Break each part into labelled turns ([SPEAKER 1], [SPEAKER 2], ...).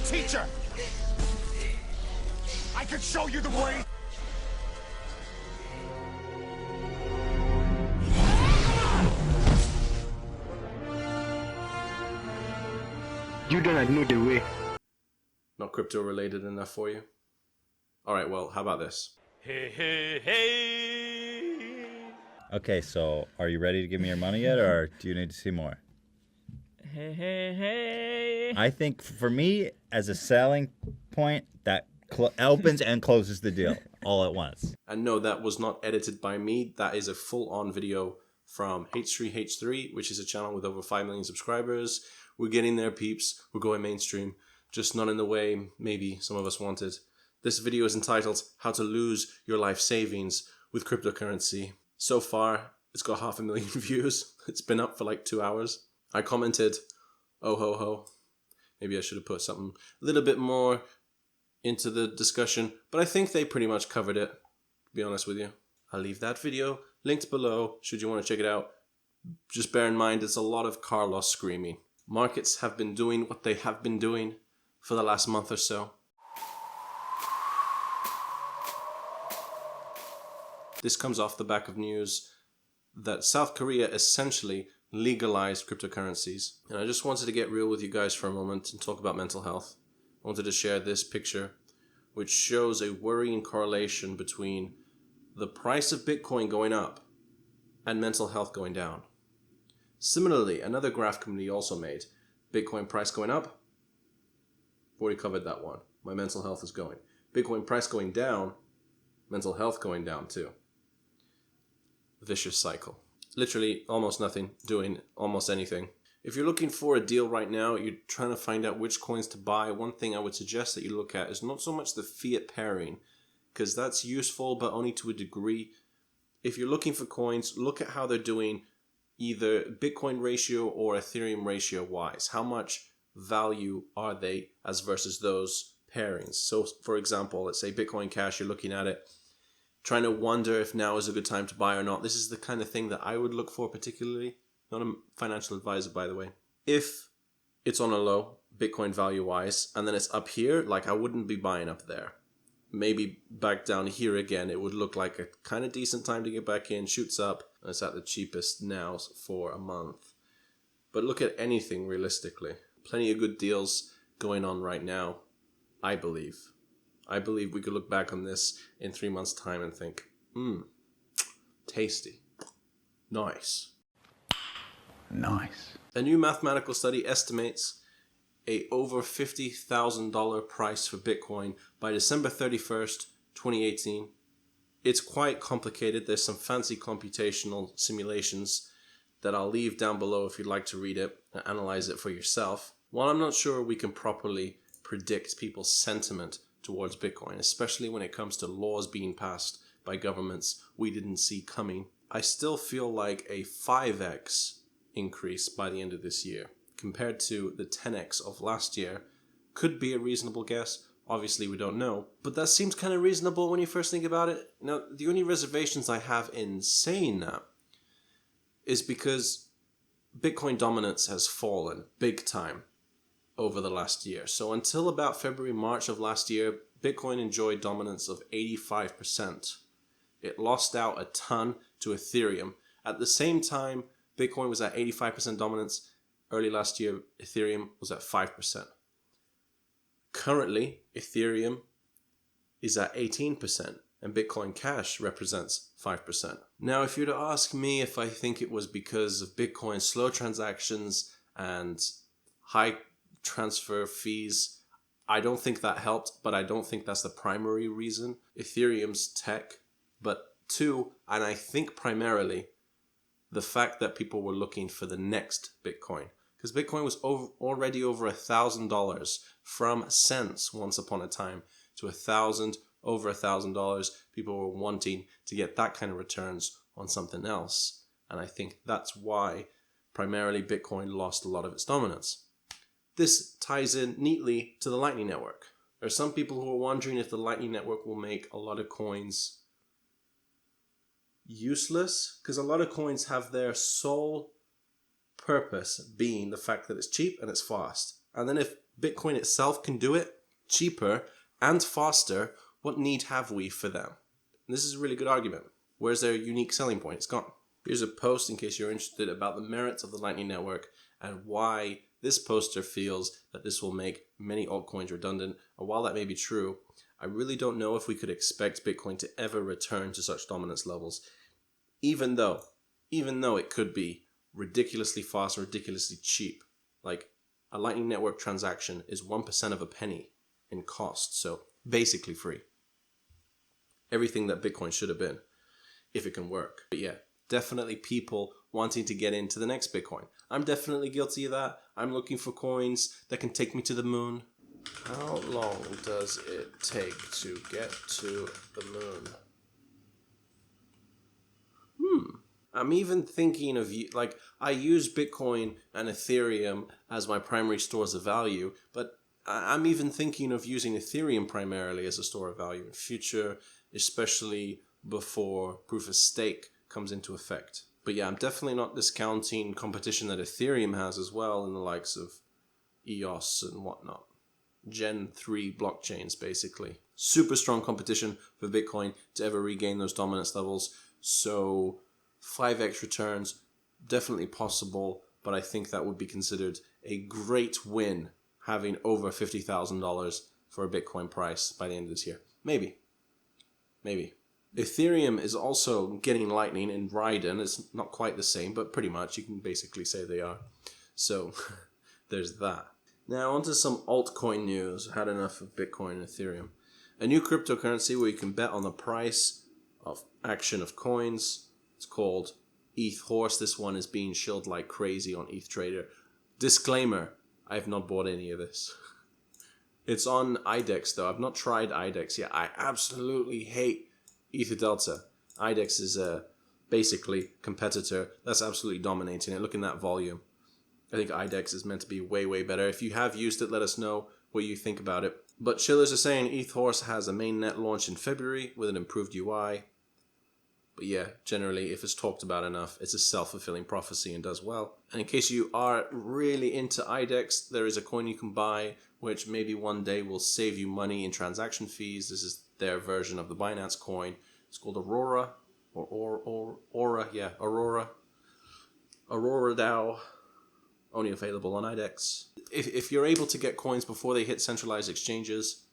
[SPEAKER 1] teacher. I could show you the way.
[SPEAKER 2] You do not know the way.
[SPEAKER 3] Not crypto related enough for you? Alright, well, how about this?
[SPEAKER 4] Hey, hey, hey.
[SPEAKER 5] Okay, so are you ready to give me your money yet, or do you need to see more?
[SPEAKER 4] Hey, hey, hey.
[SPEAKER 5] I think for me, as a selling point, that opens and closes the deal all at once.
[SPEAKER 3] And no, that was not edited by me. That is a full-on video from H3H3, which is a channel with over 5 million subscribers. We're getting there, peeps. We're going mainstream. Just not in the way maybe some of us wanted. This video is entitled How to Lose Your Life Savings with Cryptocurrency. So far, it's got 500,000 views. It's been up for like 2 hours. I commented, oh ho ho. Maybe I should have put something a little bit more into the discussion, but I think they pretty much covered it, to be honest with you. I'll leave that video linked below should you want to check it out. Just bear in mind it's a lot of Carlos screaming. Markets have been doing what they have been doing for the last month or so. This comes off the back of news that South Korea essentially legalized cryptocurrencies. And I just wanted to get real with you guys for a moment and talk about mental health. I wanted to share this picture, which shows a worrying correlation between the price of Bitcoin going up and mental health going down. Similarly, another graph community also made Bitcoin price going up. Already covered that one. My mental health is going. Bitcoin price going down, mental health going down too. Vicious cycle. Literally almost nothing, doing almost anything. If you're looking for a deal right now, you're trying to find out which coins to buy, one thing I would suggest that you look at is not so much the fiat pairing, because that's useful, but only to a degree. If you're looking for coins, look at how they're doing either Bitcoin ratio or Ethereum ratio wise. How much value are they as versus those pairings? So for example, let's say Bitcoin Cash, you're looking at it, trying to wonder if now is a good time to buy or not. This is the kind of thing that I would look for particularly. Not a financial advisor, by the way. If it's on a low, Bitcoin value-wise, and then it's up here, like I wouldn't be buying up there. Maybe back down here again, it would look like a kind of decent time to get back in, shoots up, and it's at the cheapest now for a month. But look at anything realistically. Plenty of good deals going on right now, I believe. I believe we could look back on this in 3 months' time and think, tasty. Nice.
[SPEAKER 2] Nice.
[SPEAKER 3] A new mathematical study estimates a over $50,000 price for Bitcoin by December 31st, 2018. It's quite complicated. There's some fancy computational simulations that I'll leave down below if you'd like to read it and analyze it for yourself. While I'm not sure we can properly predict people's sentiment towards Bitcoin, especially when it comes to laws being passed by governments we didn't see coming, I still feel like a 5x increase by the end of this year compared to the 10x of last year could be a reasonable guess. Obviously we don't know, but that seems kind of reasonable when you first think about it. Now, the only reservations I have in saying that is because Bitcoin dominance has fallen big time over the last year. So until about February, March of last year, Bitcoin enjoyed dominance of 85%. It lost out a ton to Ethereum. At the same time, Bitcoin was at 85% dominance. Early last year, Ethereum was at 5%. Currently, Ethereum is at 18%, and Bitcoin Cash represents 5%. Now, if you were to ask me if I think it was because of Bitcoin's slow transactions and high transfer fees, I don't think that helped, but I don't think that's the primary reason. Ethereum's tech, but two, and I think primarily, the fact that people were looking for the next Bitcoin. Because Bitcoin was already over $1,000 from cents once upon a time to over $1,000. People were wanting to get that kind of returns on something else. And I think that's why primarily Bitcoin lost a lot of its dominance. This ties in neatly to the Lightning Network. There are some people who are wondering if the Lightning Network will make a lot of coins useless, because a lot of coins have their sole purpose being the fact that it's cheap and it's fast. And then if Bitcoin itself can do it cheaper and faster, what need have we for them? And this is a really good argument. Where's their unique selling point? It's gone. Here's a post in case you're interested about the merits of the Lightning Network and why this poster feels that this will make many altcoins redundant. And while that may be true, I really don't know if we could expect Bitcoin to ever return to such dominance levels, even though it could be ridiculously fast and ridiculously cheap. Like a Lightning Network transaction is 1% of a penny in cost, so basically free. Everything that Bitcoin should have been, if it can work. But yeah, definitely people wanting to get into the next Bitcoin. I'm definitely guilty of that. I'm looking for coins that can take me to the moon. How long does it take to get to the moon? I'm even thinking of, like, I use Bitcoin and Ethereum as my primary stores of value, but I'm even thinking of using Ethereum primarily as a store of value in future, especially before proof of stake comes into effect. But yeah, I'm definitely not discounting competition that Ethereum has as well in the likes of EOS and whatnot. Gen 3 blockchains, basically. Super strong competition for Bitcoin to ever regain those dominance levels. So 5x returns, definitely possible, but I think that would be considered a great win having over $50,000 for a Bitcoin price by the end of this year. Maybe. Ethereum is also getting Lightning and Raiden. It's not quite the same, but pretty much. You can basically say they are. So there's that. Now onto some altcoin news. I had enough of Bitcoin and Ethereum. A new cryptocurrency where you can bet on the price of action of coins. It's called ETH Horse. This one is being shilled like crazy on ETH Trader. Disclaimer, I have not bought any of this. It's on IDEX though. I've not tried IDEX yet. I absolutely hate Ether Delta. IDEX is a basically competitor that's absolutely dominating it. Look in that volume. I think IDEX is meant to be way, way better. If you have used it, let us know what you think about it. But Shillers are saying ETH Horse has a mainnet launch in February with an improved UI. But yeah, generally, if it's talked about enough, it's a self-fulfilling prophecy and does well. And in case you are really into IDEX, there is a coin you can buy, which maybe one day will save you money in transaction fees. This is their version of the Binance coin. It's called Aurora, Aurora DAO, only available on IDEX. If you're able to get coins before they hit centralized exchanges,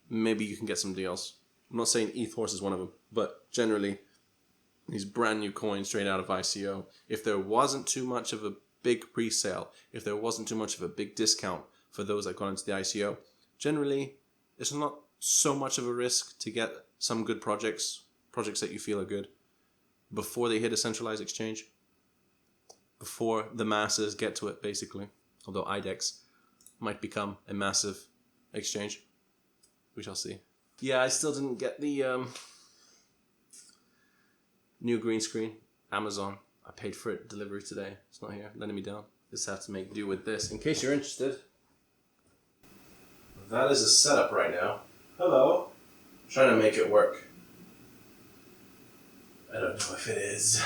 [SPEAKER 3] maybe you can get some deals. I'm not saying ETH Horse is one of them, but generally, these brand new coins straight out of ICO, if there wasn't too much of a big pre-sale, if there wasn't too much of a big discount for those that got into the ICO, generally, it's not so much of a risk to get some good projects that you feel are good, before they hit a centralized exchange, before the masses get to it, basically. Although IDEX might become a massive exchange. We shall see. Yeah, I still didn't get the new green screen. Amazon. I paid for it. Delivery today. It's not here. Letting me down. Just have to make do with this. In case you're interested, that is a setup right now. Hello. I'm trying to make it work. I don't know if it is.